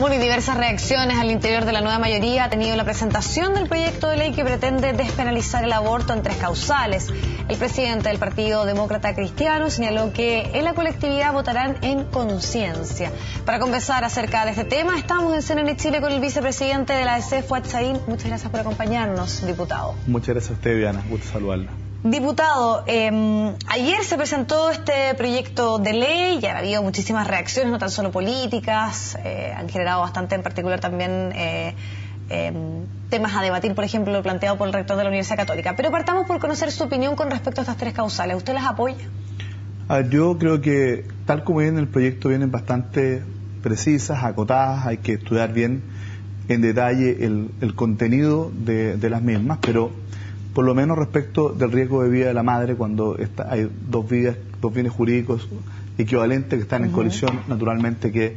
Bueno, y diversas reacciones al interior de la nueva mayoría ha tenido la presentación del proyecto de ley que pretende despenalizar el aborto en 3 causales. El presidente del Partido Demócrata Cristiano señaló que en la colectividad votarán en conciencia. Para conversar acerca de este tema, estamos en CNN Chile con el vicepresidente de la ADC, Fuad Saín. Muchas gracias por acompañarnos, diputado. Muchas gracias a usted, Viana. Gusto saludarla. Diputado, ayer se presentó este proyecto de ley, ya ha habido muchísimas reacciones, no tan solo políticas, han generado bastante, en particular también temas a debatir, por ejemplo, lo planteado por el rector de la Universidad Católica. Pero partamos por conocer su opinión con respecto a estas 3 causales. ¿Usted las apoya? Yo creo que, tal como viene el proyecto, vienen bastante precisas, acotadas, hay que estudiar bien en detalle el contenido de las mismas, pero por lo menos respecto del riesgo de vida de la madre, cuando hay dos bienes jurídicos equivalentes que están en colisión, naturalmente que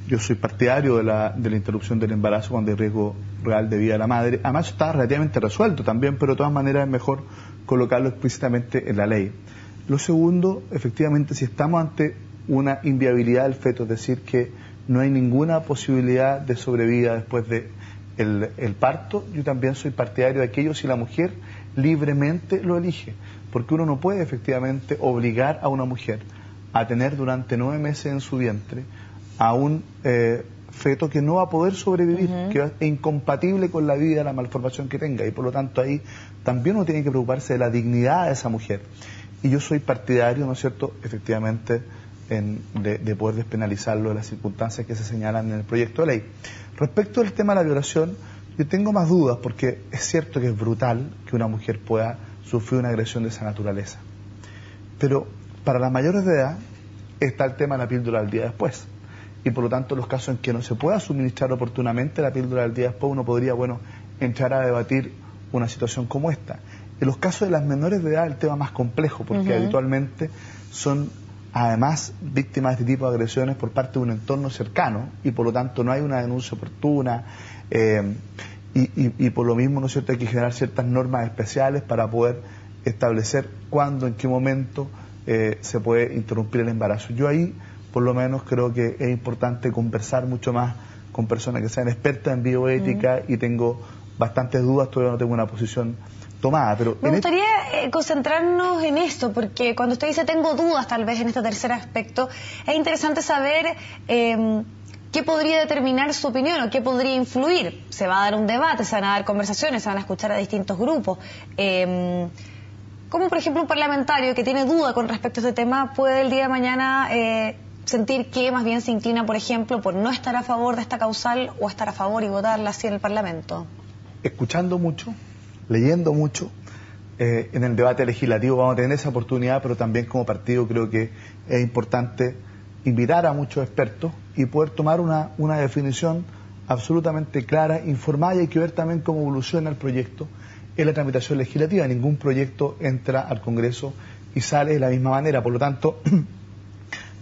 yo soy partidario de la interrupción del embarazo cuando hay riesgo real de vida de la madre. Además está relativamente resuelto también, pero de todas maneras es mejor colocarlo explícitamente en la ley. Lo segundo, efectivamente, si estamos ante una inviabilidad del feto, es decir, que no hay ninguna posibilidad de sobrevida después de el parto, yo también soy partidario de aquello si la mujer libremente lo elige, porque uno no puede efectivamente obligar a una mujer a tener durante 9 meses en su vientre a un feto que no va a poder sobrevivir, que es incompatible con la vida, la malformación que tenga, y por lo tanto ahí también uno tiene que preocuparse de la dignidad de esa mujer. Y yo soy partidario, ¿no es cierto?, efectivamente de poder despenalizarlo de las circunstancias que se señalan en el proyecto de ley. Respecto al tema de la violación, yo tengo más dudas, porque es cierto que es brutal que una mujer pueda sufrir una agresión de esa naturaleza. Pero para las mayores de edad está el tema de la píldora del día después. Y por lo tanto, los casos en que no se pueda suministrar oportunamente la píldora del día después, uno podría, entrar a debatir una situación como esta. En los casos de las menores de edad, el tema más complejo, porque habitualmente son además víctimas de este tipo de agresiones por parte de un entorno cercano, y por lo tanto no hay una denuncia oportuna, y por lo mismo, ¿no es cierto?, hay que generar ciertas normas especiales para poder establecer cuándo, en qué momento se puede interrumpir el embarazo. Yo ahí, por lo menos, creo que es importante conversar mucho más con personas que sean expertas en bioética, y tengo bastantes dudas, todavía no tengo una posición tomada. Pero me gustaría concentrarnos en esto, porque cuando usted dice tengo dudas tal vez en este tercer aspecto, es interesante saber qué podría determinar su opinión o qué podría influir. Se va a dar un debate, se van a dar conversaciones, se van a escuchar a distintos grupos. ¿Cómo, por ejemplo, un parlamentario que tiene duda con respecto a este tema puede el día de mañana sentir que más bien se inclina, por ejemplo, por no estar a favor de esta causal o estar a favor y votarla así en el Parlamento? Escuchando mucho, leyendo mucho, en el debate legislativo vamos a tener esa oportunidad, pero también como partido creo que es importante invitar a muchos expertos y poder tomar una definición absolutamente clara, informada, y hay que ver también cómo evoluciona el proyecto en la tramitación legislativa. Ningún proyecto entra al Congreso y sale de la misma manera, por lo tanto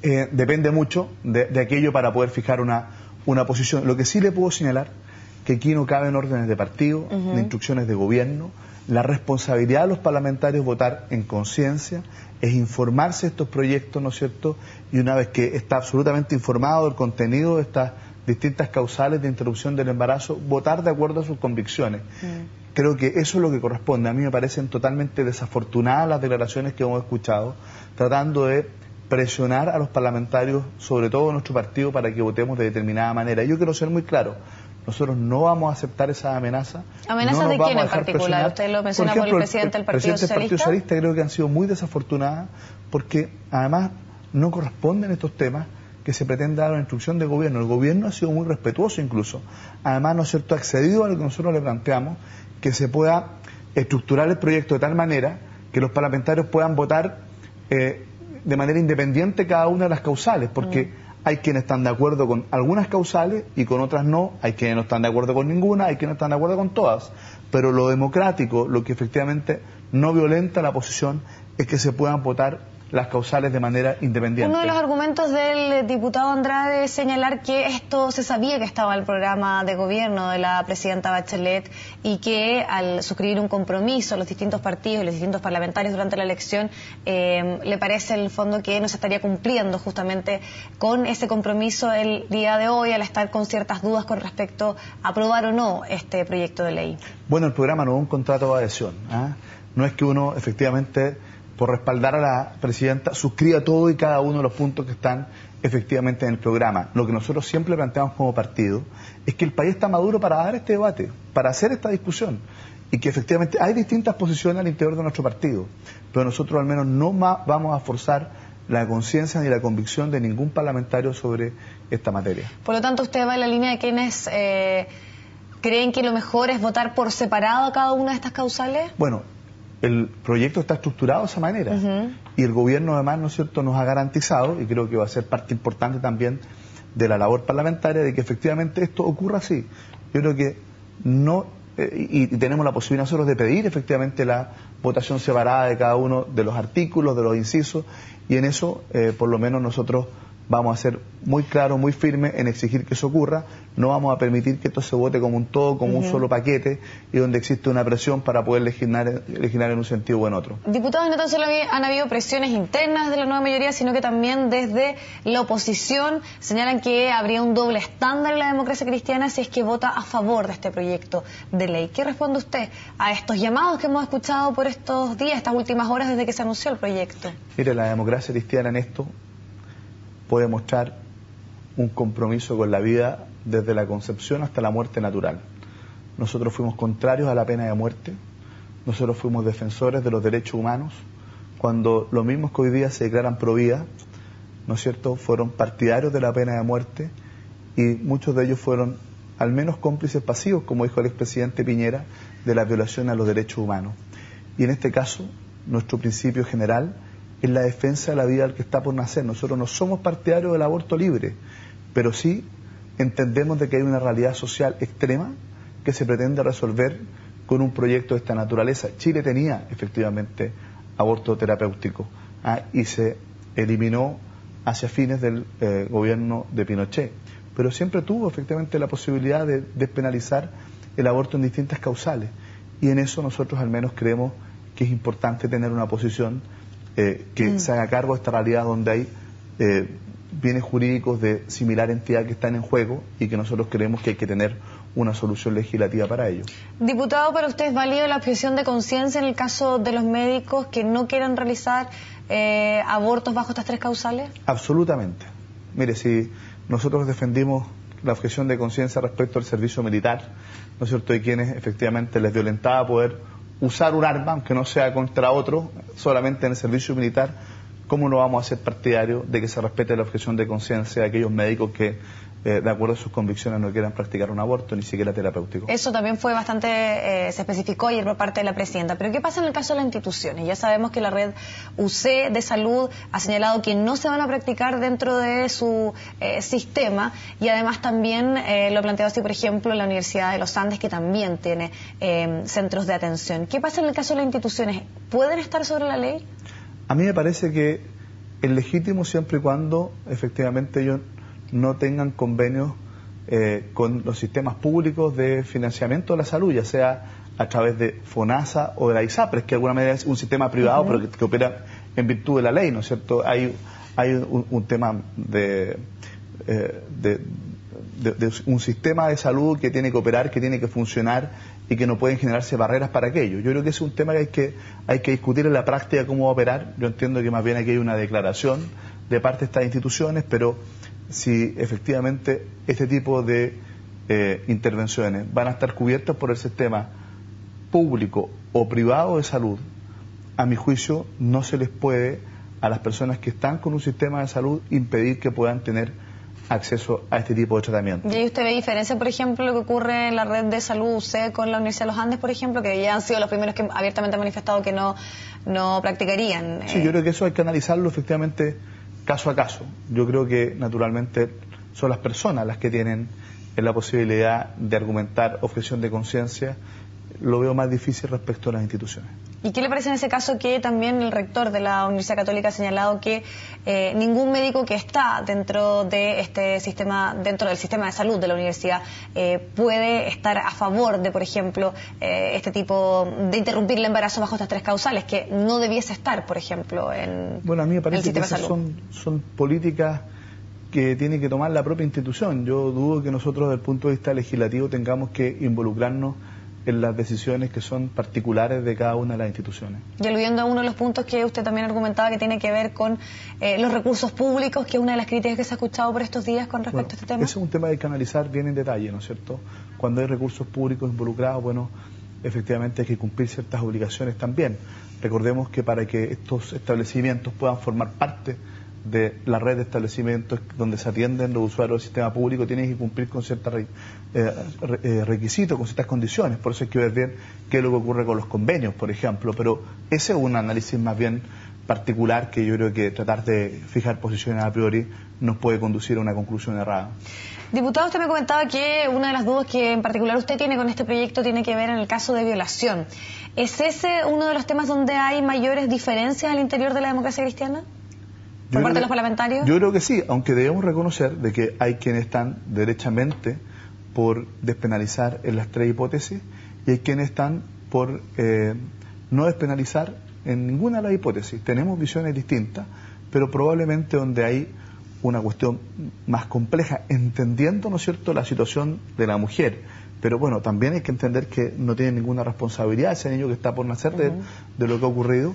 depende mucho de aquello para poder fijar una posición. Lo que sí le puedo señalar, que aquí no caben órdenes de partido, ni instrucciones de gobierno. La responsabilidad de los parlamentarios es votar en conciencia, es informarse de estos proyectos, ¿no es cierto?, y una vez que está absolutamente informado del contenido de estas distintas causales de interrupción del embarazo, votar de acuerdo a sus convicciones. Creo que eso es lo que corresponde. A mí me parecen totalmente desafortunadas las declaraciones que hemos escuchado, tratando de presionar a los parlamentarios, sobre todo de nuestro partido, para que votemos de determinada manera. Yo quiero ser muy claro. Nosotros no vamos a aceptar esa amenaza. ¿Amenazas de quién en particular? Usted lo menciona por el presidente del Partido Socialista. El Partido Socialista creo que han sido muy desafortunadas, porque además no corresponden estos temas que se pretende dar una instrucción de gobierno. El gobierno ha sido muy respetuoso incluso. Además, ¿no es cierto?, ha accedido a lo que nosotros le planteamos, que se pueda estructurar el proyecto de tal manera que los parlamentarios puedan votar de manera independiente cada una de las causales, porque hay quienes están de acuerdo con algunas causales y con otras no, hay quienes no están de acuerdo con ninguna, hay quienes no están de acuerdo con todas, pero lo democrático, lo que efectivamente no violenta la posición, es que se puedan votar las causales de manera independiente. Uno de los argumentos del diputado Andrade es señalar que esto se sabía que estaba en el programa de gobierno de la presidenta Bachelet y que al suscribir un compromiso a los distintos partidos y los distintos parlamentarios durante la elección, le parece en el fondo que no se estaría cumpliendo justamente con ese compromiso el día de hoy, al estar con ciertas dudas con respecto a aprobar o no este proyecto de ley. Bueno, el programa no es un contrato de adhesión, ¿eh? No es que uno efectivamente, por respaldar a la presidenta, suscriba todo y cada uno de los puntos que están efectivamente en el programa. Lo que nosotros siempre planteamos como partido es que el país está maduro para dar este debate, para hacer esta discusión, y que efectivamente hay distintas posiciones al interior de nuestro partido, pero nosotros al menos no vamos a forzar la conciencia ni la convicción de ningún parlamentario sobre esta materia. Por lo tanto, usted va en la línea de quienes creen que lo mejor es votar por separado cada una de estas causales. Bueno, el proyecto está estructurado de esa manera, y el gobierno además, ¿no es cierto?, nos ha garantizado, y creo que va a ser parte importante también de la labor parlamentaria, de que efectivamente esto ocurra así. Yo creo que no, y tenemos la posibilidad nosotros de pedir efectivamente la votación separada de cada uno de los artículos, de los incisos, y en eso por lo menos nosotros vamos a ser muy claros, muy firmes en exigir que eso ocurra. No vamos a permitir que esto se vote como un todo, como un solo paquete, y donde existe una presión para poder legislar en un sentido o en otro. Diputados, no tan solo han habido presiones internas de la nueva mayoría, sino que también desde la oposición señalan que habría un doble estándar en la democracia cristiana si es que vota a favor de este proyecto de ley. ¿Qué responde usted a estos llamados que hemos escuchado por estos días, estas últimas horas desde que se anunció el proyecto? Mire, la democracia cristiana en esto puede mostrar un compromiso con la vida desde la concepción hasta la muerte natural. Nosotros fuimos contrarios a la pena de muerte, nosotros fuimos defensores de los derechos humanos, cuando los mismos que hoy día se declaran pro vida, ¿no es cierto?, fueron partidarios de la pena de muerte, y muchos de ellos fueron al menos cómplices pasivos, como dijo el expresidente Piñera, de la violación a los derechos humanos. Y en este caso, nuestro principio general es la defensa de la vida del que está por nacer. Nosotros no somos partidarios del aborto libre, pero sí entendemos de que hay una realidad social extrema que se pretende resolver con un proyecto de esta naturaleza. Chile tenía efectivamente aborto terapéutico, y se eliminó hacia fines del gobierno de Pinochet, pero siempre tuvo efectivamente la posibilidad de despenalizar el aborto en distintas causales, y en eso nosotros al menos creemos que es importante tener una posición que se haga cargo de esta realidad donde hay bienes jurídicos de similar entidad que están en juego, y que nosotros creemos que hay que tener una solución legislativa para ello. Diputado, ¿para usted es válido la objeción de conciencia en el caso de los médicos que no quieran realizar abortos bajo estas tres causales? Absolutamente. Mire, si nosotros defendimos la objeción de conciencia respecto al servicio militar, ¿no es cierto?, y quienes efectivamente les violentaba poder usar un arma, aunque no sea contra otro, solamente en el servicio militar, ¿cómo no vamos a ser partidarios de que se respete la objeción de conciencia de aquellos médicos que, de acuerdo a sus convicciones, no quieran practicar un aborto, ni siquiera terapéutico? Eso también fue bastante, se especificó ayer por parte de la presidenta. Pero ¿qué pasa en el caso de las instituciones? Ya sabemos que la red UC de salud ha señalado que no se van a practicar dentro de su sistema, y además también lo ha planteado así, por ejemplo, la Universidad de los Andes, que también tiene centros de atención. ¿Qué pasa en el caso de las instituciones? ¿Pueden estar sobre la ley? A mí me parece que es legítimo siempre y cuando efectivamente ellos no tengan convenios con los sistemas públicos de financiamiento de la salud, ya sea a través de FONASA o de la ISAPRES, que de alguna manera es un sistema privado, pero que opera en virtud de la ley, ¿no es cierto? Hay un tema de un sistema de salud que tiene que operar, que tiene que funcionar, y que no pueden generarse barreras para aquello. Yo creo que es un tema que hay que discutir en la práctica cómo va a operar. Yo entiendo que más bien aquí hay una declaración de parte de estas instituciones, pero si efectivamente este tipo de intervenciones van a estar cubiertas por el sistema público o privado de salud, a mi juicio no se les puede a las personas que están con un sistema de salud impedir que puedan tener acceso a este tipo de tratamiento. ¿Y ahí usted ve diferencia, por ejemplo, lo que ocurre en la red de salud UC con la Universidad de los Andes, por ejemplo, que ya han sido los primeros que abiertamente han manifestado que no practicarían? Sí, yo creo que eso hay que analizarlo efectivamente caso a caso. Yo creo que naturalmente son las personas las que tienen la posibilidad de argumentar objeción de conciencia. Lo veo más difícil respecto a las instituciones. ¿Y qué le parece en ese caso que también el rector de la Universidad Católica ha señalado que ningún médico que está dentro de este sistema, dentro del sistema de salud de la universidad, puede estar a favor de, por ejemplo, este tipo de interrumpir el embarazo bajo estas 3 causales, que no debiese estar, por ejemplo, en Bueno, a mí me parece el sistema que esas de salud? son políticas que tiene que tomar la propia institución. Yo dudo que nosotros, desde el punto de vista legislativo, tengamos que involucrarnos en las decisiones que son particulares de cada una de las instituciones. Y aludiendo a uno de los puntos que usted también argumentaba, que tiene que ver con los recursos públicos, que es una de las críticas que se ha escuchado por estos días con respecto a este tema. Ese es un tema que hay que analizar bien en detalle, ¿no es cierto? Cuando hay recursos públicos involucrados, bueno, efectivamente hay que cumplir ciertas obligaciones también. Recordemos que para que estos establecimientos puedan formar parte de la red de establecimientos donde se atienden los usuarios del sistema público, tienen que cumplir con ciertos requisitos, con ciertas condiciones. Por eso hay que ver bien qué es lo que ocurre con los convenios, por ejemplo. Pero ese es un análisis más bien particular, que yo creo que tratar de fijar posiciones a priori nos puede conducir a una conclusión errada. Diputado, usted me comentaba que una de las dudas que en particular usted tiene con este proyecto tiene que ver en el caso de violación. ¿Es ese uno de los temas donde hay mayores diferencias al interior de la democracia cristiana? ¿Por parte de los parlamentarios? Yo creo que sí, aunque debemos reconocer de que hay quienes están derechamente por despenalizar en las 3 hipótesis y hay quienes están por no despenalizar en ninguna de las hipótesis. Tenemos visiones distintas, pero probablemente donde hay una cuestión más compleja, entendiendo, ¿no es cierto?, la situación de la mujer. Pero bueno, también hay que entender que no tiene ninguna responsabilidad ese niño que está por nacer de lo que ha ocurrido.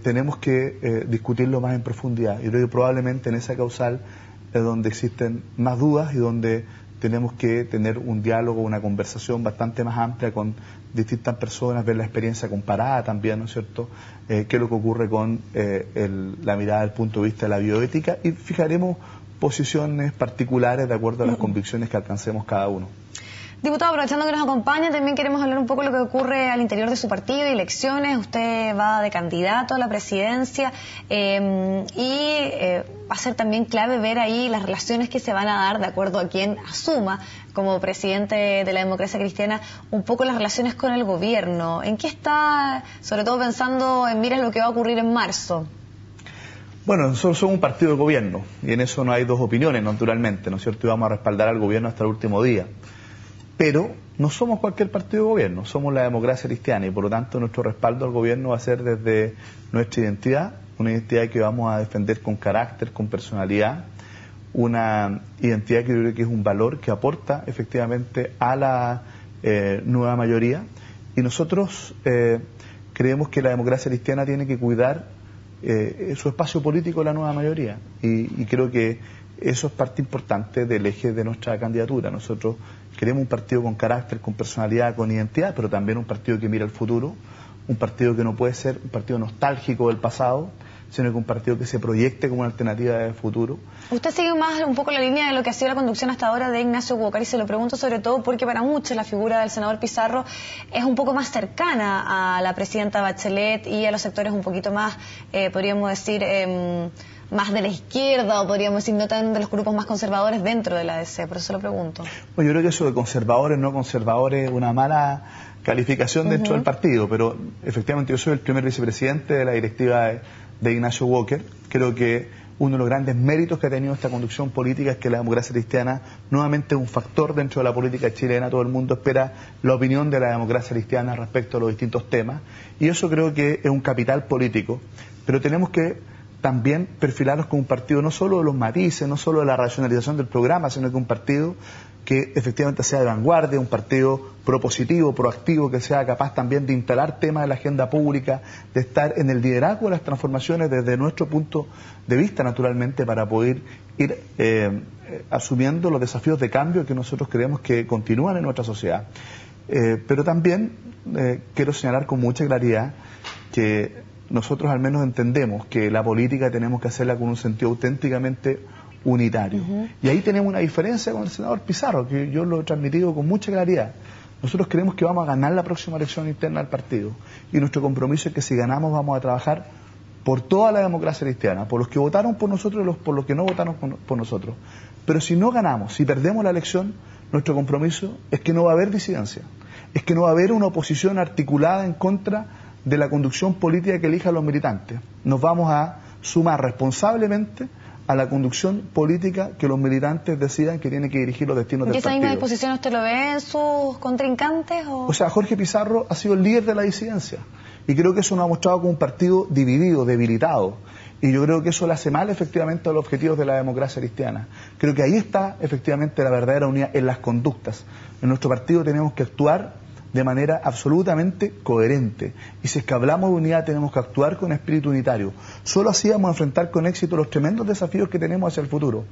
Tenemos que discutirlo más en profundidad. Yo creo que probablemente en esa causal es donde existen más dudas y donde tenemos que tener un diálogo, una conversación bastante más amplia con distintas personas, ver la experiencia comparada también, ¿no es cierto?, qué es lo que ocurre con la mirada del punto de vista de la bioética, y fijaremos posiciones particulares de acuerdo a las convicciones que alcancemos cada uno. Diputado, aprovechando que nos acompaña, también queremos hablar un poco de lo que ocurre al interior de su partido y elecciones. Usted va de candidato a la presidencia va a ser también clave ver ahí las relaciones que se van a dar de acuerdo a quien asuma como presidente de la democracia cristiana un poco las relaciones con el gobierno. ¿En qué está, sobre todo pensando en miras lo que va a ocurrir en marzo? Bueno, nosotros somos un partido de gobierno y en eso no hay dos opiniones, naturalmente, ¿no es cierto? Y vamos a respaldar al gobierno hasta el último día. Pero no somos cualquier partido de gobierno, somos la democracia cristiana y por lo tanto nuestro respaldo al gobierno va a ser desde nuestra identidad, una identidad que vamos a defender con carácter, con personalidad, una identidad que yo creo que es un valor que aporta efectivamente a la nueva mayoría, y nosotros creemos que la democracia cristiana tiene que cuidar su espacio político de la nueva mayoría y creo que eso es parte importante del eje de nuestra candidatura. Nosotros queremos un partido con carácter, con personalidad, con identidad, pero también un partido que mira al futuro, un partido que no puede ser un partido nostálgico del pasado, sino que un partido que se proyecte como una alternativa de futuro. Usted sigue más un poco la línea de lo que ha sido la conducción hasta ahora de Ignacio Walker, y se lo pregunto sobre todo porque para muchos la figura del senador Pizarro es un poco más cercana a la presidenta Bachelet y a los sectores un poquito más, podríamos decir, más de la izquierda, o podríamos decir no tan de los grupos más conservadores dentro de la ADC, por eso lo pregunto. Bueno, yo creo que eso de conservadores, no conservadores, es una mala calificación dentro del partido, pero efectivamente yo soy el primer vicepresidente de la directiva de Ignacio Walker. Creo que uno de los grandes méritos que ha tenido esta conducción política es que la democracia cristiana nuevamente es un factor dentro de la política chilena. Todo el mundo espera la opinión de la democracia cristiana respecto a los distintos temas, y eso creo que es un capital político, pero tenemos que también perfilarnos como un partido no solo de los matices, no solo de la racionalización del programa, sino que un partido que efectivamente sea de vanguardia, un partido propositivo, proactivo, que sea capaz también de instalar temas de la agenda pública, de estar en el liderazgo de las transformaciones desde nuestro punto de vista, naturalmente, para poder ir asumiendo los desafíos de cambio que nosotros creemos que continúan en nuestra sociedad. Pero también quiero señalar con mucha claridad que nosotros al menos entendemos que la política tenemos que hacerla con un sentido auténticamente unitario. Y ahí tenemos una diferencia con el senador Pizarro, que yo lo he transmitido con mucha claridad. Nosotros creemos que vamos a ganar la próxima elección interna del partido, y nuestro compromiso es que si ganamos vamos a trabajar por toda la democracia cristiana, por los que votaron por nosotros y por los que no votaron por nosotros. Pero si no ganamos, si perdemos la elección, nuestro compromiso es que no va a haber disidencia, es que no va a haber una oposición articulada en contra de la conducción política que elijan los militantes. Nos vamos a sumar responsablemente a la conducción política que los militantes decidan que tiene que dirigir los destinos del partido. ¿Y esa misma disposición usted lo ve en sus contrincantes? O sea, Jorge Pizarro ha sido el líder de la disidencia y creo que eso nos ha mostrado como un partido dividido, debilitado. Y yo creo que eso le hace mal efectivamente a los objetivos de la democracia cristiana. Creo que ahí está efectivamente la verdadera unidad en las conductas. En nuestro partido tenemos que actuar de manera absolutamente coherente. Y si es que hablamos de unidad tenemos que actuar con espíritu unitario. Solo así vamos a enfrentar con éxito los tremendos desafíos que tenemos hacia el futuro.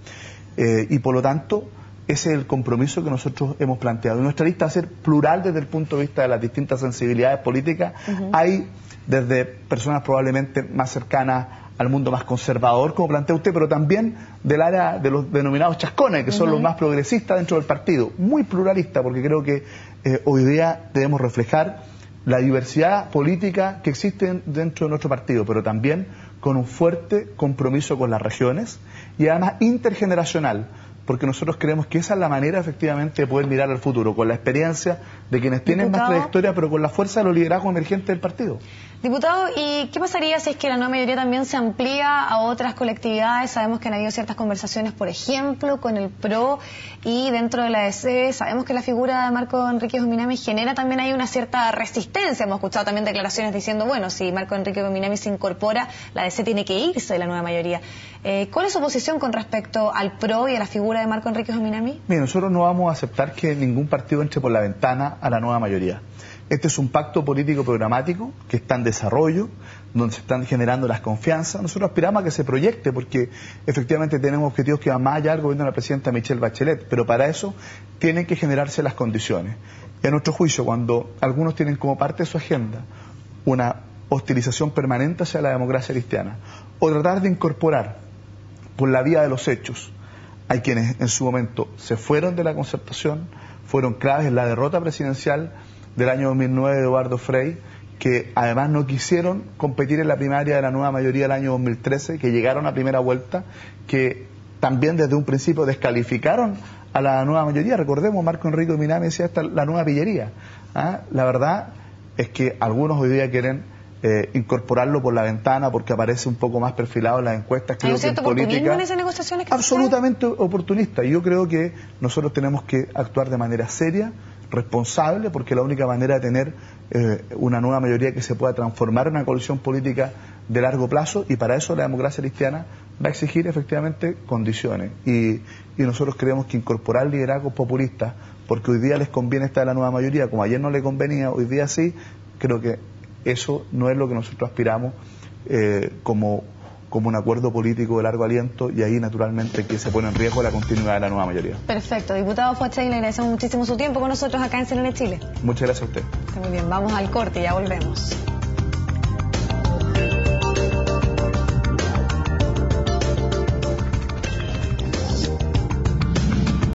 Y por lo tanto, ese es el compromiso que nosotros hemos planteado. Nuestra lista va a ser plural desde el punto de vista de las distintas sensibilidades políticas. Hay desde personas probablemente más cercanas al mundo más conservador, como plantea usted, pero también del área de los denominados chascones, que son los más progresistas dentro del partido. Muy pluralista, porque creo que hoy día debemos reflejar la diversidad política que existe dentro de nuestro partido, pero también con un fuerte compromiso con las regiones y además intergeneracional, porque nosotros creemos que esa es la manera efectivamente de poder mirar al futuro, con la experiencia de quienes tienen más trayectoria, pero con la fuerza de los liderazgos emergentes del partido. Diputado, ¿y qué pasaría si es que la nueva mayoría también se amplía a otras colectividades? Sabemos que han habido ciertas conversaciones, por ejemplo, con el PRO y dentro de la DC. Sabemos que la figura de Marco Enrique Jominami genera también ahí una cierta resistencia. Hemos escuchado también declaraciones diciendo, bueno, si Marco Enrique Jominami se incorpora, la DC tiene que irse de la nueva mayoría. ¿Cuál es su posición con respecto al PRO y a la figura de Marco Enrique Jominami? Mira, nosotros no vamos a aceptar que ningún partido entre por la ventana a la nueva mayoría. Este es un pacto político programático que está en desarrollo, donde se están generando las confianzas. Nosotros aspiramos a que se proyecte porque efectivamente tenemos objetivos que van más allá del gobierno de la presidenta Michelle Bachelet, pero para eso tienen que generarse las condiciones. Y a nuestro juicio, cuando algunos tienen como parte de su agenda una hostilización permanente hacia la democracia cristiana o tratar de incorporar por la vía de los hechos hay quienes en su momento se fueron de la concertación, fueron claves en la derrota presidencial del año 2009 de Eduardo Frei, que además no quisieron competir en la primaria de la nueva mayoría del año 2013, que llegaron a primera vuelta, que también desde un principio descalificaron a la nueva mayoría. Recordemos, Marco Enrique Jominami decía esta la nueva pillería. La verdad es que algunos hoy día quieren incorporarlo por la ventana porque aparece un poco más perfilado en las encuestas. Creo que en política en esas negociaciones que absolutamente oportunista. Y yo creo que nosotros tenemos que actuar de manera seria, responsable, porque la única manera de tener una nueva mayoría que se pueda transformar en una coalición política de largo plazo, y para eso la democracia cristiana va a exigir efectivamente condiciones. Y nosotros creemos que incorporar liderazgos populistas, porque hoy día les conviene estar en la nueva mayoría, como ayer no le convenía, hoy día sí, creo que eso no es lo que nosotros aspiramos como un acuerdo político de largo aliento, y ahí naturalmente que se pone en riesgo la continuidad de la nueva mayoría. Perfecto. Diputado Fochtell, le agradecemos muchísimo su tiempo con nosotros acá en CNN Chile. Muchas gracias a usted. Está muy bien, vamos al corte y ya volvemos.